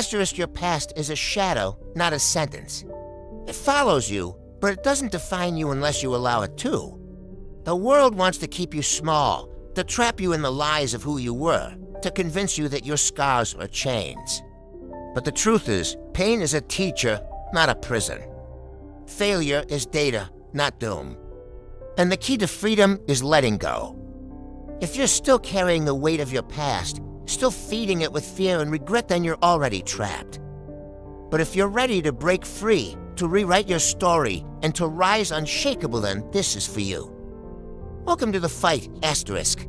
Asterisk your past is a shadow, not a sentence. It follows you, but it doesn't define you unless you allow it to. The world wants to keep you small, to trap you in the lies of who you were, to convince you that your scars are chains. But the truth is, pain is a teacher, not a prison. Failure is data, not doom. And the key to freedom is letting go. If you're still carrying the weight of your past, still feeding it with fear and regret, then you're already trapped. But if you're ready to break free, to rewrite your story, and to rise unshakable, then this is for you. Welcome to the fight, asterisk.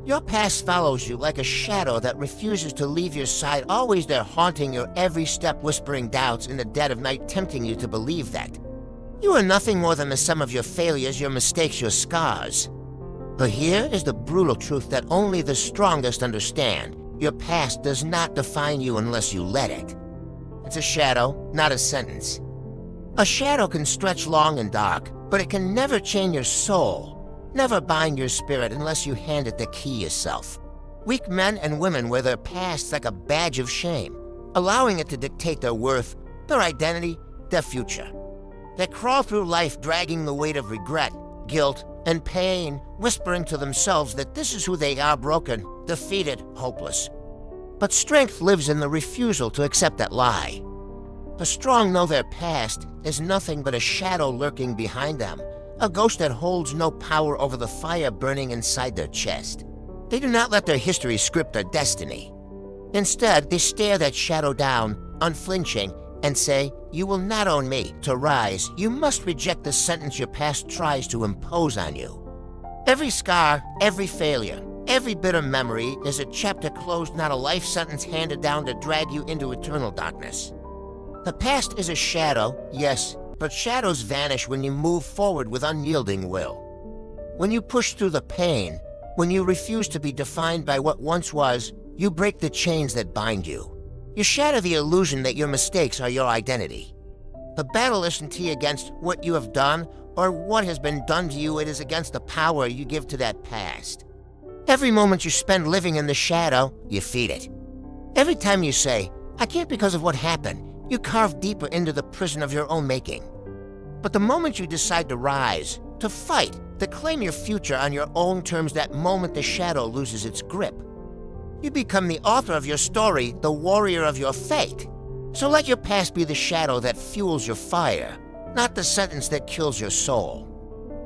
Your past follows you like a shadow that refuses to leave your side, always there haunting your every step, whispering doubts in the dead of night, tempting you to believe that you are nothing more than the sum of your failures, your mistakes, your scars. But here is the brutal truth that only the strongest understand. Your past does not define you unless you let it. It's a shadow, not a sentence. A shadow can stretch long and dark, but it can never chain your soul, never bind your spirit unless you hand it the key yourself. Weak men and women wear their past like a badge of shame, allowing it to dictate their worth, their identity, their future. They crawl through life dragging the weight of regret, guilt, and pain, whispering to themselves that this is who they are: broken, defeated, hopeless. But strength lives in the refusal to accept that lie. The strong know their past is nothing but a shadow lurking behind them, a ghost that holds no power over the fire burning inside their chest. They do not let their history script their destiny. Instead, they stare that shadow down, unflinching, and say, "You will not own me. To rise, you must reject the sentence your past tries to impose on you." Every scar, every failure, every bitter memory is a chapter closed, not a life sentence handed down to drag you into eternal darkness. The past is a shadow, yes, but shadows vanish when you move forward with unyielding will. When you push through the pain, when you refuse to be defined by what once was, you break the chains that bind you. You shatter the illusion that your mistakes are your identity. The battle isn't against what you have done or what has been done to you. It is against the power you give to that past. Every moment you spend living in the shadow, you feed it. Every time you say, "I can't because of what happened," you carve deeper into the prison of your own making. But the moment you decide to rise, to fight, to claim your future on your own terms, that moment the shadow loses its grip. You become the author of your story, the warrior of your fate. So let your past be the shadow that fuels your fire, not the sentence that kills your soul.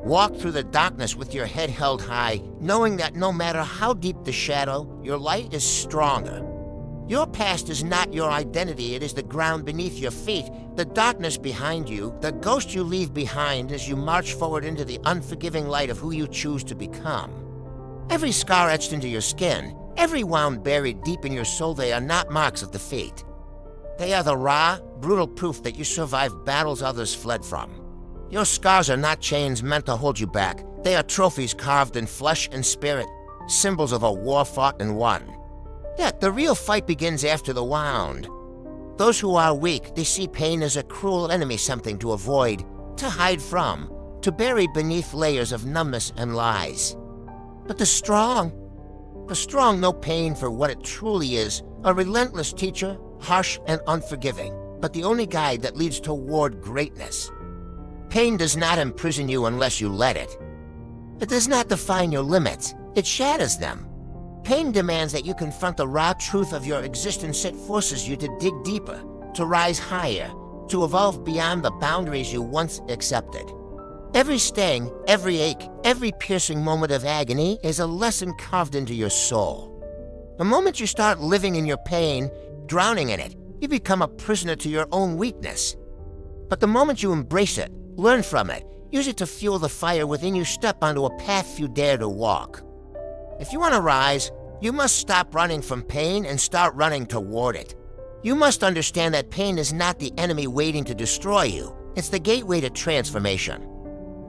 Walk through the darkness with your head held high, knowing that no matter how deep the shadow, your light is stronger. Your past is not your identity. It is the ground beneath your feet, the darkness behind you, the ghost you leave behind as you march forward into the unforgiving light of who you choose to become. Every scar etched into your skin, every wound buried deep in your soul, they are not marks of defeat. They are the raw, brutal proof that you survived battles others fled from. Your scars are not chains meant to hold you back. They are trophies carved in flesh and spirit, symbols of a war fought and won. Yet the real fight begins after the wound. Those who are weak, they see pain as a cruel enemy, something to avoid, to hide from, to bury beneath layers of numbness and lies. But the strong know pain for what it truly is, a relentless teacher, harsh and unforgiving, but the only guide that leads toward greatness. Pain does not imprison you unless you let it. It does not define your limits, it shatters them. Pain demands that you confront the raw truth of your existence. It forces you to dig deeper, to rise higher, to evolve beyond the boundaries you once accepted. Every sting, every ache, every piercing moment of agony is a lesson carved into your soul. The moment you start living in your pain, drowning in it, you become a prisoner to your own weakness. But the moment you embrace it, learn from it, use it to fuel the fire within you, step onto a path you dare to walk. If you want to rise, you must stop running from pain and start running toward it. You must understand that pain is not the enemy waiting to destroy you. It's the gateway to transformation.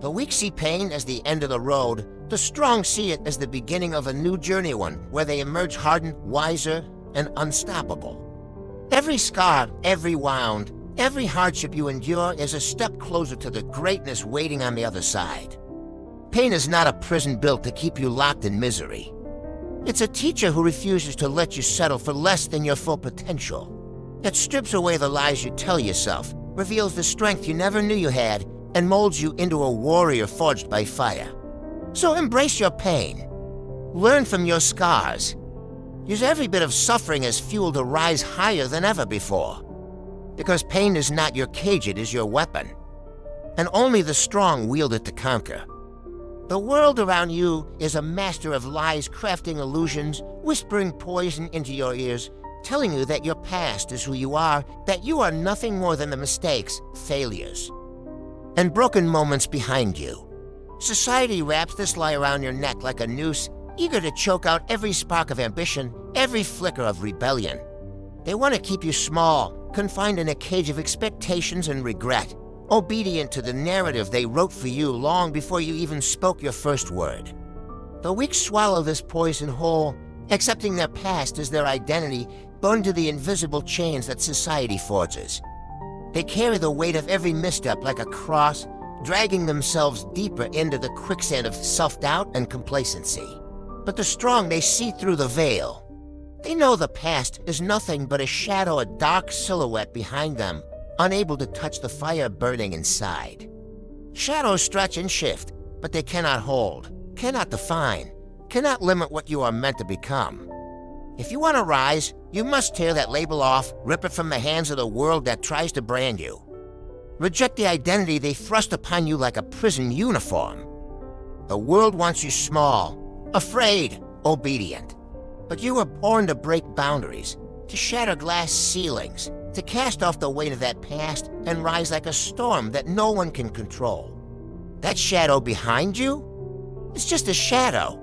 The weak see pain as the end of the road. The strong see it as the beginning of a new journey, one where they emerge hardened, wiser, and unstoppable. Every scar, every wound, every hardship you endure is a step closer to the greatness waiting on the other side. Pain is not a prison built to keep you locked in misery. It's a teacher who refuses to let you settle for less than your full potential. It strips away the lies you tell yourself, reveals the strength you never knew you had, and molds you into a warrior forged by fire. So embrace your pain. Learn from your scars. Use every bit of suffering as fuel to rise higher than ever before. Because pain is not your cage, it is your weapon. And only the strong wield it to conquer. The world around you is a master of lies, crafting illusions, whispering poison into your ears, telling you that your past is who you are, that you are nothing more than the mistakes, failures, and broken moments behind you. Society wraps this lie around your neck like a noose, eager to choke out every spark of ambition, every flicker of rebellion. They want to keep you small, confined in a cage of expectations and regret, obedient to the narrative they wrote for you long before you even spoke your first word. The weak swallow this poison whole, accepting their past as their identity, bound to the invisible chains that society forges. They carry the weight of every misstep like a cross, dragging themselves deeper into the quicksand of self-doubt and complacency. But the strong, they see through the veil. They know the past is nothing but a shadow, a dark silhouette behind them, unable to touch the fire burning inside. Shadows stretch and shift, but they cannot hold, cannot define, cannot limit what you are meant to become. If you want to rise, you must tear that label off, rip it from the hands of the world that tries to brand you. Reject the identity they thrust upon you like a prison uniform. The world wants you small, afraid, obedient. But you were born to break boundaries, to shatter glass ceilings, to cast off the weight of that past and rise like a storm that no one can control. That shadow behind you? It's just a shadow.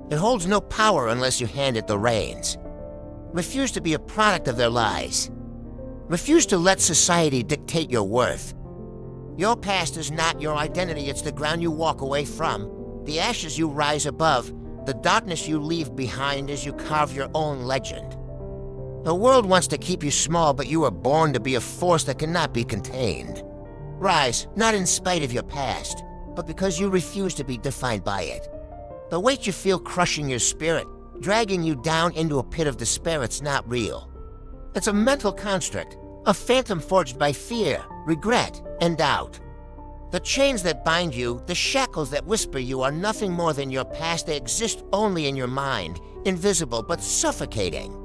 It holds no power unless you hand it the reins. Refuse to be a product of their lies. Refuse to let society dictate your worth. Your past is not your identity, it's the ground you walk away from, the ashes you rise above, the darkness you leave behind as you carve your own legend. The world wants to keep you small, but you were born to be a force that cannot be contained. Rise, not in spite of your past, but because you refuse to be defined by it. The weight you feel crushing your spirit, dragging you down into a pit of despair, it's not real. It's a mental construct, a phantom forged by fear, regret, and doubt. The chains that bind you, the shackles that whisper you, are nothing more than your past. They exist only in your mind, invisible but suffocating.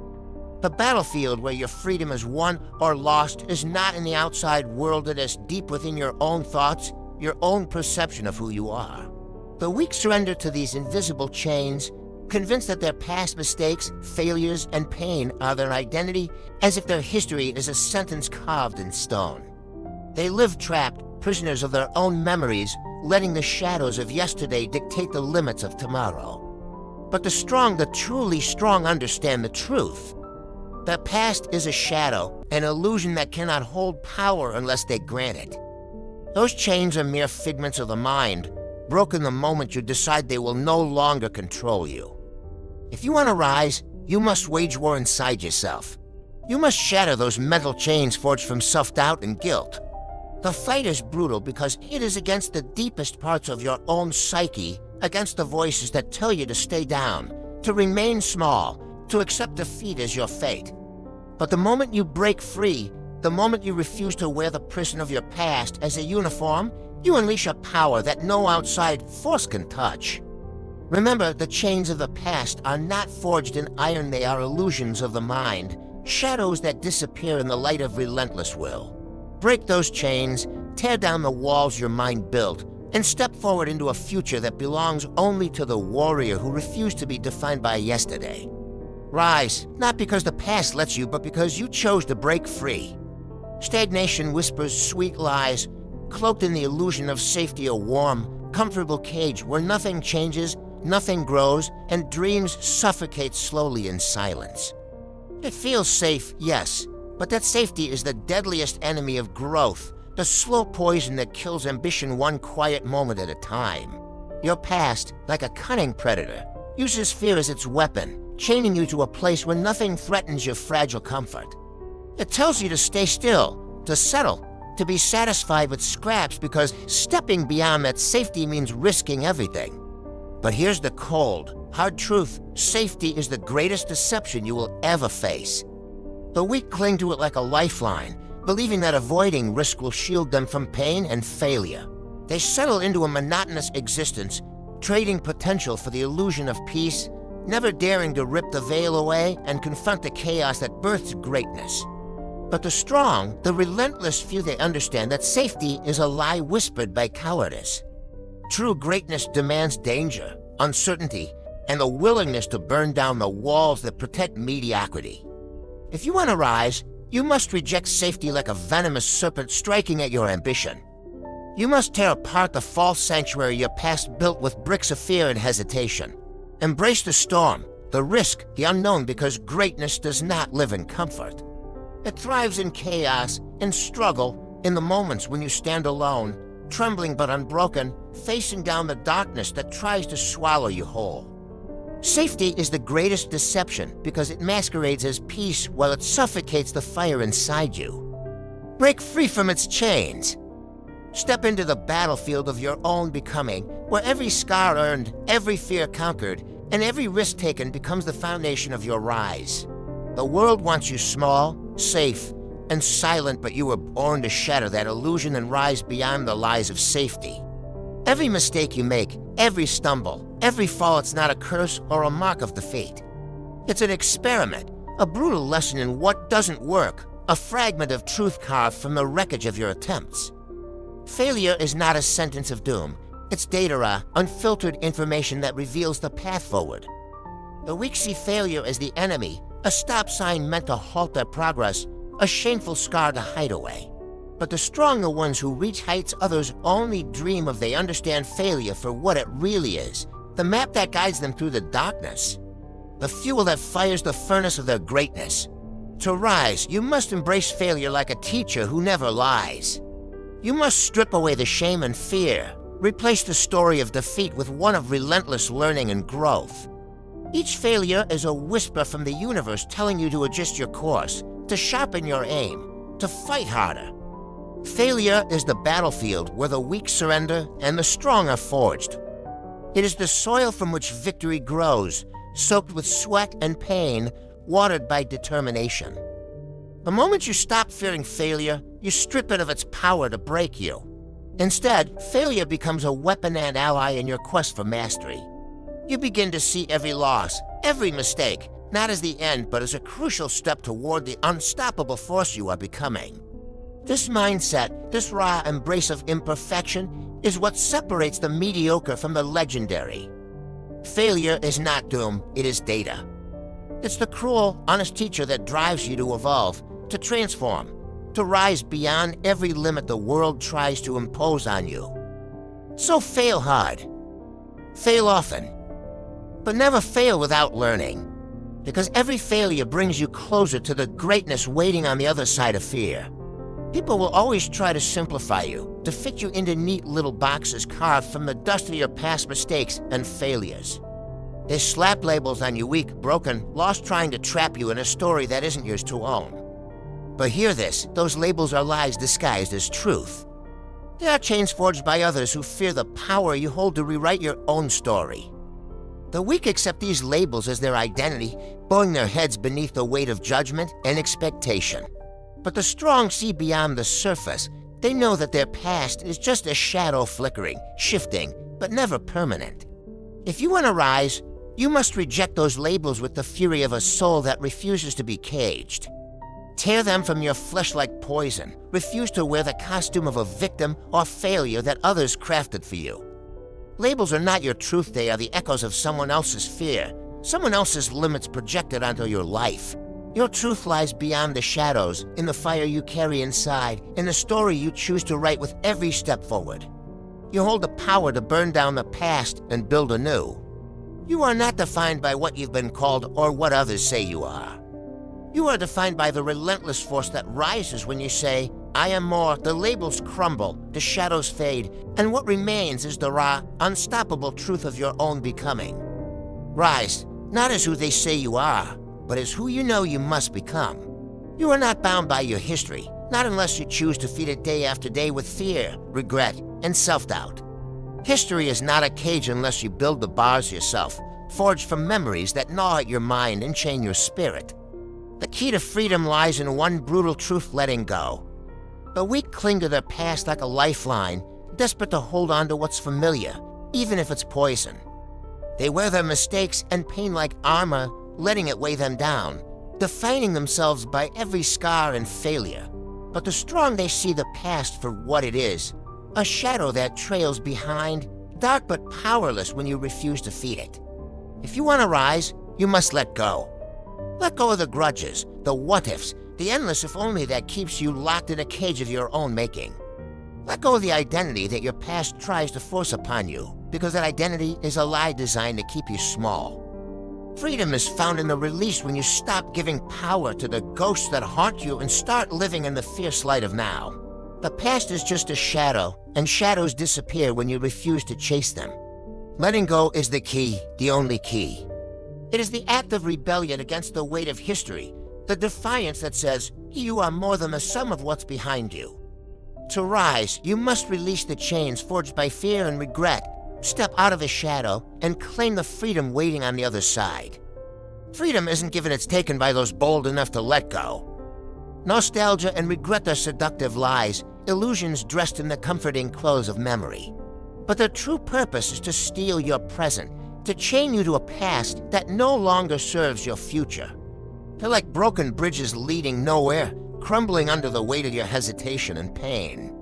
The battlefield where your freedom is won or lost is not in the outside world. It is deep within your own thoughts, your own perception of who you are. The weak surrender to these invisible chains, convinced that their past mistakes, failures, and pain are their identity, as if their history is a sentence carved in stone. They live trapped, prisoners of their own memories, letting the shadows of yesterday dictate the limits of tomorrow. But the strong, the truly strong, understand the truth. The past is a shadow, an illusion that cannot hold power unless they grant it. Those chains are mere figments of the mind, broken the moment you decide they will no longer control you. If you want to rise, you must wage war inside yourself. You must shatter those mental chains forged from self-doubt and guilt. The fight is brutal because it is against the deepest parts of your own psyche, against the voices that tell you to stay down, to remain small, to accept defeat as your fate. But the moment you break free, the moment you refuse to wear the prison of your past as a uniform, you unleash a power that no outside force can touch. Remember, the chains of the past are not forged in iron, they are illusions of the mind, shadows that disappear in the light of relentless will. Break those chains, tear down the walls your mind built, and step forward into a future that belongs only to the warrior who refused to be defined by yesterday. Rise, not because the past lets you, but because you chose to break free. Stagnation whispers sweet lies, cloaked in the illusion of safety, a warm, comfortable cage where nothing changes, nothing grows, and dreams suffocate slowly in silence. It feels safe, yes, but that safety is the deadliest enemy of growth, the slow poison that kills ambition one quiet moment at a time. Your past, like a cunning predator, uses fear as its weapon, chaining you to a place where nothing threatens your fragile comfort. It tells you to stay still, to settle, to be satisfied with scraps, because stepping beyond that safety means risking everything. But here's the cold, hard truth: safety is the greatest deception you will ever face. The weak cling to it like a lifeline, believing that avoiding risk will shield them from pain and failure. They settle into a monotonous existence, trading potential for the illusion of peace, never daring to rip the veil away and confront the chaos that births greatness. But the strong, the relentless few, they understand that safety is a lie whispered by cowardice. True greatness demands danger, uncertainty, and the willingness to burn down the walls that protect mediocrity. If you want to rise, you must reject safety like a venomous serpent striking at your ambition. You must tear apart the false sanctuary your past built with bricks of fear and hesitation. Embrace the storm, the risk, the unknown, because greatness does not live in comfort. It thrives in chaos, in struggle, in the moments when you stand alone, trembling but unbroken, facing down the darkness that tries to swallow you whole. Safety is the greatest deception because it masquerades as peace while it suffocates the fire inside you. Break free from its chains. Step into the battlefield of your own becoming, where every scar earned, every fear conquered, and every risk taken becomes the foundation of your rise. The world wants you small, safe, and silent, but you were born to shatter that illusion and rise beyond the lies of safety. Every mistake you make, every stumble, every fall, it's not a curse or a mark of defeat. It's an experiment, a brutal lesson in what doesn't work, a fragment of truth carved from the wreckage of your attempts. Failure is not a sentence of doom. It's data, unfiltered information that reveals the path forward. The weak see failure as the enemy, a stop sign meant to halt their progress, a shameful scar to hide away. But the strong are ones who reach heights others only dream of. They understand failure for what it really is, the map that guides them through the darkness, the fuel that fires the furnace of their greatness. To rise, you must embrace failure like a teacher who never lies. You must strip away the shame and fear, replace the story of defeat with one of relentless learning and growth. Each failure is a whisper from the universe telling you to adjust your course, to sharpen your aim, to fight harder. Failure is the battlefield where the weak surrender and the strong are forged. It is the soil from which victory grows, soaked with sweat and pain, watered by determination. The moment you stop fearing failure, you strip it of its power to break you. Instead, failure becomes a weapon and ally in your quest for mastery. You begin to see every loss, every mistake, not as the end, but as a crucial step toward the unstoppable force you are becoming. This mindset, this raw embrace of imperfection, is what separates the mediocre from the legendary. Failure is not doom, it is data. It's the cruel, honest teacher that drives you to evolve, to transform, to rise beyond every limit the world tries to impose on you. So fail hard. Fail often. But never fail without learning. Because every failure brings you closer to the greatness waiting on the other side of fear. People will always try to simplify you, to fit you into neat little boxes carved from the dust of your past mistakes and failures. They slap labels on you, weak, broken, lost, trying to trap you in a story that isn't yours to own. But hear this, those labels are lies disguised as truth. They are chains forged by others who fear the power you hold to rewrite your own story. The weak accept these labels as their identity, bowing their heads beneath the weight of judgment and expectation. But the strong see beyond the surface. They know that their past is just a shadow flickering, shifting, but never permanent. If you want to rise, you must reject those labels with the fury of a soul that refuses to be caged. Tear them from your flesh like poison. Refuse to wear the costume of a victim or failure that others crafted for you. Labels are not your truth, they are the echoes of someone else's fear, someone else's limits projected onto your life. Your truth lies beyond the shadows, in the fire you carry inside, in the story you choose to write with every step forward. You hold the power to burn down the past and build anew. You are not defined by what you've been called or what others say you are. You are defined by the relentless force that rises when you say, I am more. The labels crumble, the shadows fade, and what remains is the raw, unstoppable truth of your own becoming. Rise, not as who they say you are, but as who you know you must become. You are not bound by your history, not unless you choose to feed it day after day with fear, regret, and self-doubt. History is not a cage unless you build the bars yourself, forged from memories that gnaw at your mind and chain your spirit. The key to freedom lies in one brutal truth: letting go. The weak cling to their past like a lifeline, desperate to hold on to what's familiar, even if it's poison. They wear their mistakes and pain like armor, letting it weigh them down, defining themselves by every scar and failure. But the strong, they see the past for what it is, a shadow that trails behind, dark but powerless when you refuse to feed it. If you want to rise, you must let go. Let go of the grudges, the what-ifs, the endless if only that keeps you locked in a cage of your own making. Let go of the identity that your past tries to force upon you, because that identity is a lie designed to keep you small. Freedom is found in the release when you stop giving power to the ghosts that haunt you and start living in the fierce light of now. The past is just a shadow, and shadows disappear when you refuse to chase them. Letting go is the key, the only key. It is the act of rebellion against the weight of history, the defiance that says, you are more than the sum of what's behind you. To rise, you must release the chains forged by fear and regret, step out of the shadow, and claim the freedom waiting on the other side. Freedom isn't given, it's taken by those bold enough to let go. Nostalgia and regret are seductive lies, illusions dressed in the comforting clothes of memory. But their true purpose is to steal your present, to chain you to a past that no longer serves your future. They're like broken bridges leading nowhere, crumbling under the weight of your hesitation and pain.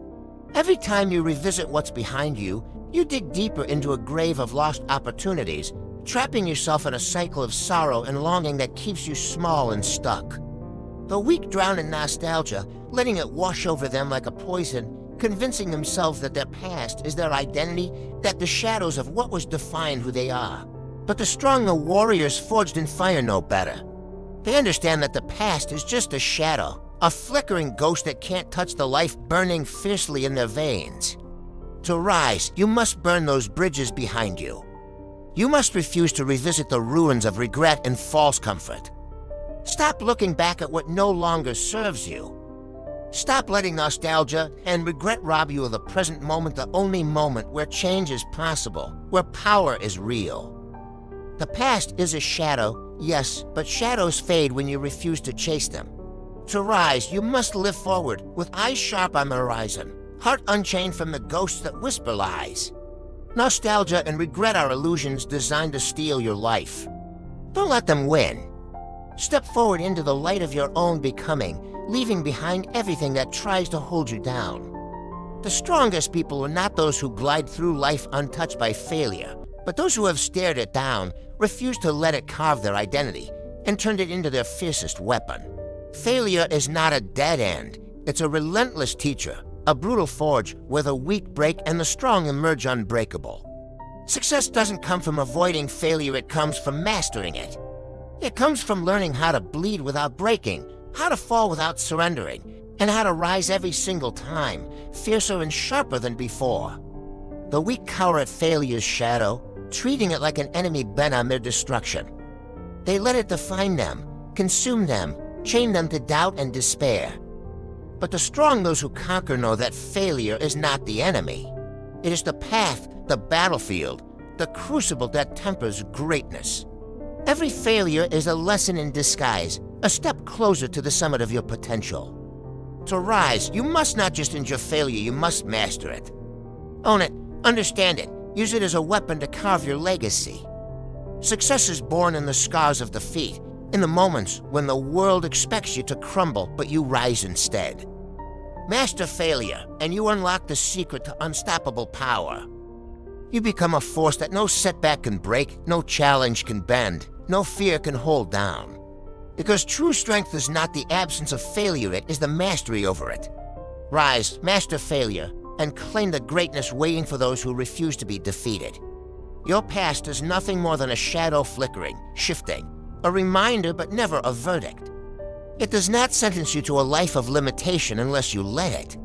Every time you revisit what's behind you, you dig deeper into a grave of lost opportunities, trapping yourself in a cycle of sorrow and longing that keeps you small and stuck. The weak drown in nostalgia, letting it wash over them like a poison, convincing themselves that their past is their identity, that the shadows of what was define who they are. But the strong, the warriors forged in fire, know better. They understand that the past is just a shadow, a flickering ghost that can't touch the life burning fiercely in their veins. To rise, you must burn those bridges behind you. You must refuse to revisit the ruins of regret and false comfort. Stop looking back at what no longer serves you. Stop letting nostalgia and regret rob you of the present moment, the only moment where change is possible, where power is real. The past is a shadow, yes, but shadows fade when you refuse to chase them. To rise, you must live forward, with eyes sharp on the horizon, heart unchained from the ghosts that whisper lies. Nostalgia and regret are illusions designed to steal your life. Don't let them win. Step forward into the light of your own becoming, leaving behind everything that tries to hold you down. The strongest people are not those who glide through life untouched by failure, but those who have stared it down, refused to let it carve their identity, and turned it into their fiercest weapon. Failure is not a dead end. It's a relentless teacher, a brutal forge where the weak break and the strong emerge unbreakable. Success doesn't come from avoiding failure, it comes from mastering it. It comes from learning how to bleed without breaking, how to fall without surrendering, and how to rise every single time, fiercer and sharper than before. The weak cower at failure's shadow, treating it like an enemy bent on their destruction. They let it define them, consume them, chain them to doubt and despair. But the strong, those who conquer, know that failure is not the enemy. It is the path, the battlefield, the crucible that tempers greatness. Every failure is a lesson in disguise, a step closer to the summit of your potential. To rise, you must not just endure failure, you must master it. Own it, understand it, use it as a weapon to carve your legacy. Success is born in the scars of defeat, in the moments when the world expects you to crumble, but you rise instead. Master failure, and you unlock the secret to unstoppable power. You become a force that no setback can break, no challenge can bend, no fear can hold down. Because true strength is not the absence of failure, it is the mastery over it. Rise, master failure, and claim the greatness waiting for those who refuse to be defeated. Your past is nothing more than a shadow flickering, shifting, a reminder but never a verdict. It does not sentence you to a life of limitation unless you let it.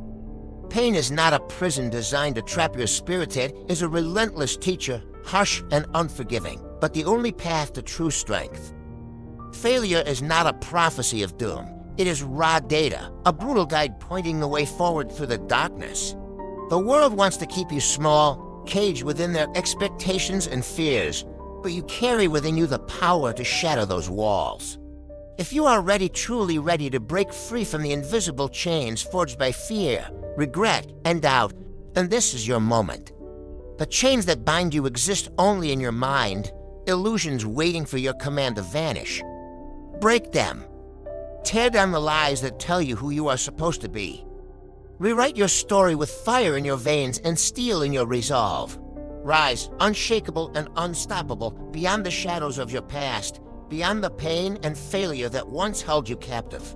Pain is not a prison designed to trap your spirit, it is a relentless teacher, harsh and unforgiving, but the only path to true strength. Failure is not a prophecy of doom. It is raw data, a brutal guide pointing the way forward through the darkness. The world wants to keep you small, caged within their expectations and fears, but you carry within you the power to shatter those walls. If you are truly ready to break free from the invisible chains forged by fear, regret, and doubt, then this is your moment. The chains that bind you exist only in your mind, illusions waiting for your command to vanish. Break them. Tear down the lies that tell you who you are supposed to be. Rewrite your story with fire in your veins and steel in your resolve. Rise, unshakable and unstoppable, beyond the shadows of your past, beyond the pain and failure that once held you captive.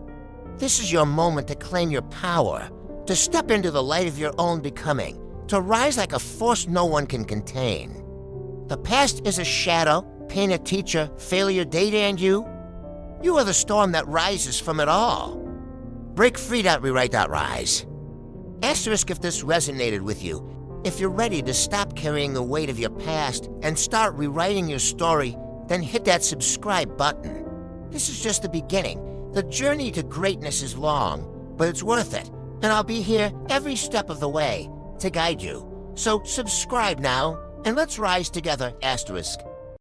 This is your moment to claim your power, to step into the light of your own becoming, to rise like a force no one can contain. The past is a shadow, pain a teacher, failure daytime you. You are the storm that rises from it all. Break free, rewrite, rise. Asterisk if this resonated with you. If you're ready to stop carrying the weight of your past and start rewriting your story, then hit that subscribe button. This is just the beginning. The journey to greatness is long, but it's worth it. And I'll be here every step of the way to guide you. So subscribe now, and let's rise together, asterisk.